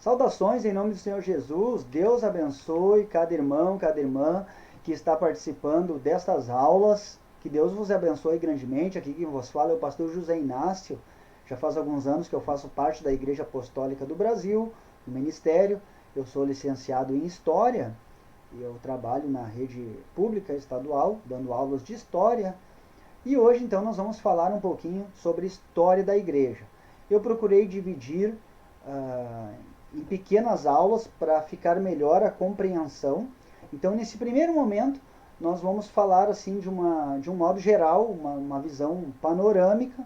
Saudações em nome do Senhor Jesus. Deus abençoe cada irmão, cada irmã que está participando destas aulas. Que Deus vos abençoe grandemente. Aqui quem vos fala é o pastor José Inácio. Já faz alguns anos que eu faço parte da Igreja Apostólica do Brasil, no ministério. Eu sou licenciado em História e eu trabalho na rede pública estadual, dando aulas de História. E hoje, então, nós vamos falar um pouquinho sobre História da Igreja. Eu procurei dividir em pequenas aulas para ficar melhor a compreensão. Então, nesse primeiro momento, nós vamos falar assim de um modo geral, uma visão panorâmica,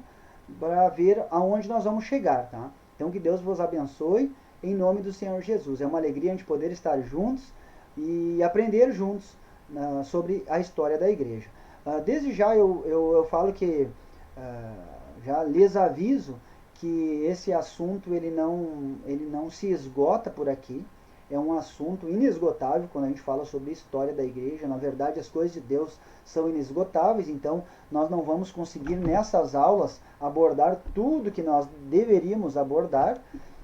para ver aonde nós vamos chegar, tá? Então, que Deus vos abençoe em nome do Senhor Jesus. É uma alegria a gente poder estar juntos e aprender juntos sobre a história da igreja. Desde já eu falo que já lhes aviso que esse assunto ele não se esgota por aqui. É um assunto inesgotável quando a gente fala sobre a história da igreja. Na verdade, as coisas de Deus são inesgotáveis, então nós não vamos conseguir nessas aulas abordar tudo que nós deveríamos abordar,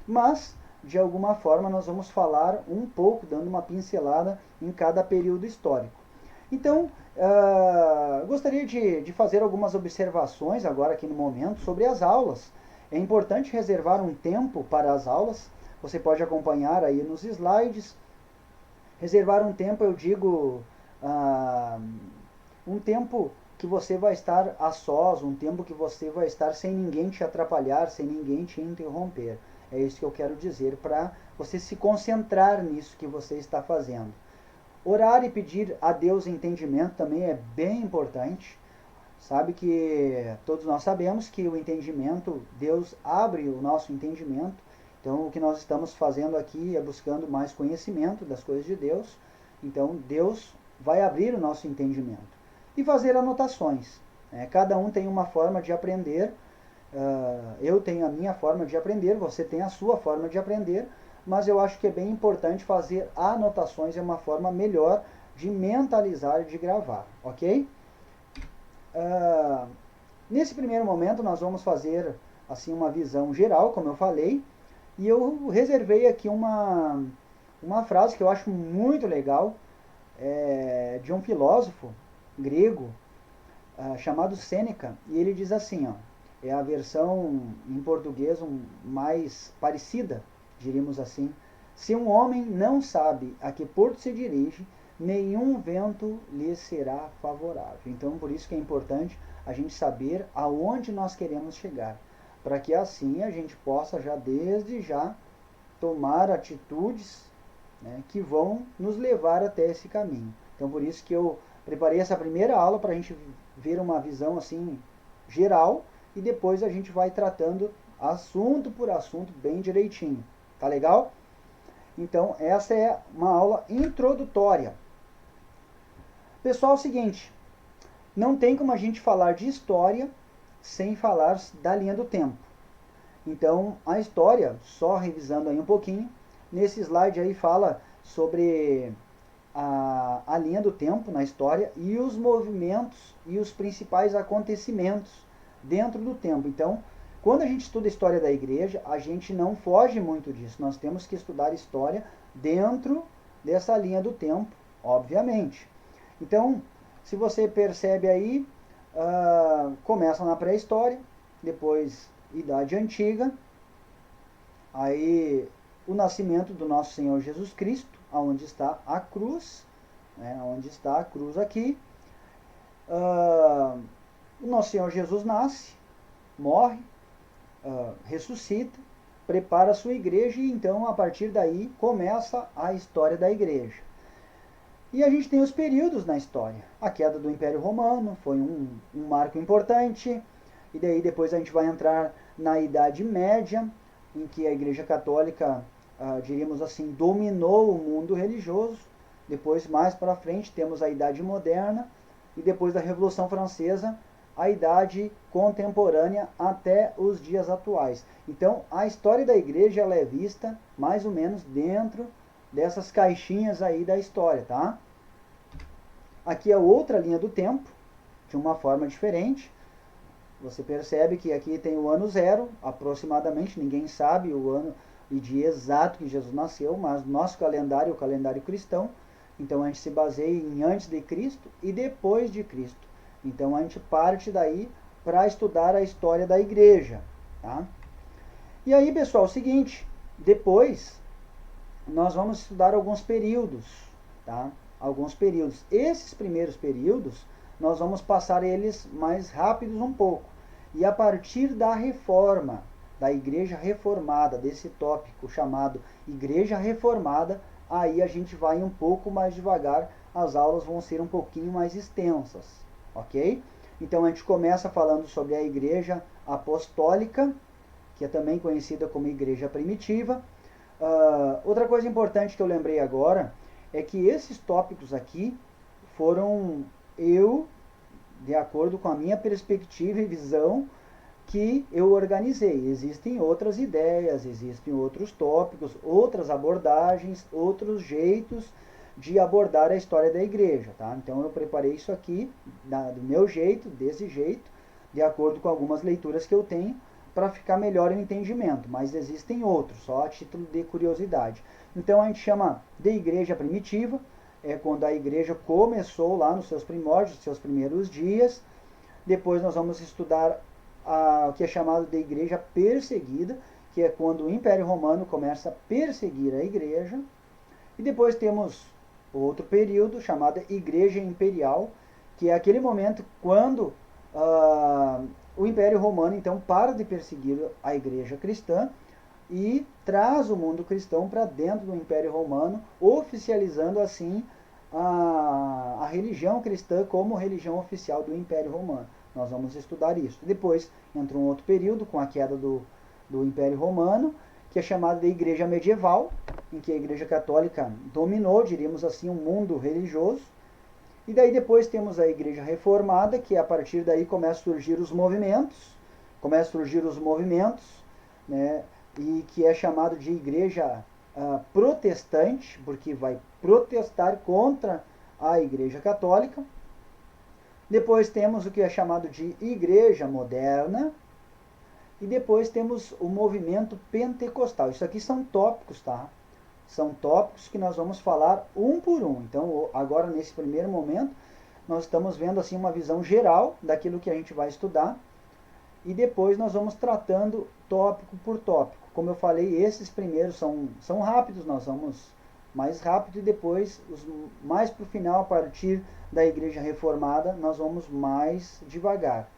mas de alguma forma nós vamos falar um pouco, dando uma pincelada em cada período histórico. Então, gostaria de fazer algumas observações agora aqui no momento sobre as aulas. É importante reservar um tempo para as aulas. Você pode acompanhar aí nos slides. Reservar um tempo, eu digo, um tempo que você vai estar a sós, um tempo que você vai estar sem ninguém te atrapalhar, sem ninguém te interromper. É isso que eu quero dizer, para você se concentrar nisso que você está fazendo. Orar e pedir a Deus entendimento também é bem importante. Sabe que todos nós sabemos que o entendimento, Deus abre o nosso entendimento. Então o que nós estamos fazendo aqui é buscando mais conhecimento das coisas de Deus. Então Deus vai abrir o nosso entendimento. E fazer anotações. Cada um tem uma forma de aprender. Eu tenho a minha forma de aprender, você tem a sua forma de aprender, mas eu acho que é bem importante fazer anotações, é uma forma melhor de mentalizar e de gravar, ok? Nesse primeiro momento nós vamos fazer assim uma visão geral, como eu falei, e eu reservei aqui uma frase que eu acho muito legal, de um filósofo grego chamado Sêneca, e ele diz assim, ó, é a versão em português mais parecida, diríamos assim: se um homem não sabe a que porto se dirige, nenhum vento lhe será favorável. Então, por isso que é importante a gente saber aonde nós queremos chegar, para que assim a gente possa já desde já tomar atitudes, né, que vão nos levar até esse caminho. Então, por isso que eu preparei essa primeira aula para a gente ver uma visão assim geral, e depois a gente vai tratando assunto por assunto bem direitinho. Tá legal? Então, essa é uma aula introdutória. Pessoal, é o seguinte, não tem como a gente falar de história sem falar da linha do tempo. Então, a história, só revisando aí um pouquinho, nesse slide aí fala sobre a linha do tempo na história e os movimentos e os principais acontecimentos dentro do tempo. Então, quando a gente estuda a história da igreja, a gente não foge muito disso. Nós temos que estudar história dentro dessa linha do tempo, obviamente. Então, se você percebe aí, começa na pré-história, depois Idade Antiga, aí o nascimento do nosso Senhor Jesus Cristo, onde está a cruz, né, onde está a cruz aqui. O nosso Senhor Jesus nasce, morre, ressuscita, prepara a sua igreja e então a partir daí começa a história da igreja. E a gente tem os períodos na história. A queda do Império Romano foi um marco importante, e daí depois a gente vai entrar na Idade Média, em que a Igreja Católica, diríamos assim, dominou o mundo religioso. Depois, mais para frente, temos a Idade Moderna, e depois da Revolução Francesa, a Idade Contemporânea até os dias atuais. Então, a história da igreja ela é vista mais ou menos dentro dessas caixinhas aí da história, tá? Aqui é outra linha do tempo, de uma forma diferente. Você percebe que aqui tem o ano zero, aproximadamente, ninguém sabe o ano, e dia exato que Jesus nasceu, mas nosso calendário é o calendário cristão, então a gente se baseia em antes de Cristo e depois de Cristo. Então a gente parte daí para estudar a história da igreja. Tá? E aí, pessoal, é o seguinte, depois nós vamos estudar alguns períodos, tá? Alguns períodos. Esses primeiros períodos, nós vamos passar eles mais rápidos um pouco. E a partir da reforma, da igreja reformada, desse tópico chamado igreja reformada, aí a gente vai um pouco mais devagar, as aulas vão ser um pouquinho mais extensas, ok? Então a gente começa falando sobre a igreja apostólica, que é também conhecida como igreja primitiva. Outra coisa importante que eu lembrei agora é que esses tópicos aqui foram eu, de acordo com a minha perspectiva e visão, que eu organizei. Existem outras ideias, existem outros tópicos, outras abordagens, outros jeitos de abordar a história da igreja. Tá? Então eu preparei isso aqui do meu jeito, desse jeito, de acordo com algumas leituras que eu tenho, para ficar melhor o entendimento, mas existem outros, só a título de curiosidade. Então a gente chama de igreja primitiva, é quando a igreja começou lá nos seus primórdios, seus primeiros dias. Depois nós vamos estudar o que é chamado de igreja perseguida, que é quando o Império Romano começa a perseguir a igreja. E depois temos outro período chamado igreja imperial, que é aquele momento quando o Império Romano então para de perseguir a igreja cristã e traz o mundo cristão para dentro do Império Romano, oficializando assim a religião cristã como religião oficial do Império Romano. Nós vamos estudar isso. Depois entra um outro período com a queda do Império Romano, que é chamado de Igreja Medieval, em que a Igreja Católica dominou, diríamos assim, o mundo religioso. E daí depois temos a Igreja Reformada, que a partir daí começam a surgir os movimentos, né, e que é chamado de Igreja Protestante, porque vai protestar contra a Igreja Católica. Depois temos o que é chamado de Igreja Moderna. E depois temos o movimento pentecostal. Isso aqui são tópicos, tá? São tópicos que nós vamos falar um por um. Então, agora nesse primeiro momento, nós estamos vendo assim uma visão geral daquilo que a gente vai estudar. E depois nós vamos tratando tópico por tópico. Como eu falei, esses primeiros são rápidos, nós vamos mais rápido, e depois, mais para o final, a partir da Igreja Reformada, nós vamos mais devagar.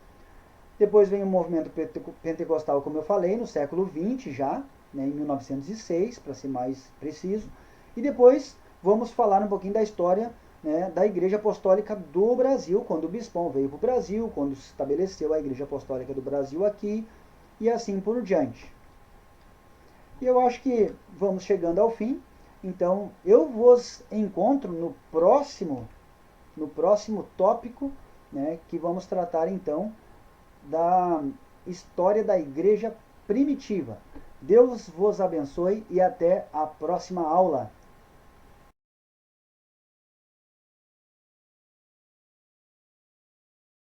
Depois vem o movimento pentecostal, como eu falei, no século XX já, né, em 1906, para ser mais preciso. E depois vamos falar um pouquinho da história, né, da Igreja Apostólica do Brasil, quando o bispão veio para o Brasil, quando se estabeleceu a Igreja Apostólica do Brasil aqui, e assim por diante. E eu acho que vamos chegando ao fim. Então, eu vos encontro no próximo tópico, né, que vamos tratar então da história da igreja primitiva. Deus vos abençoe e até a próxima aula.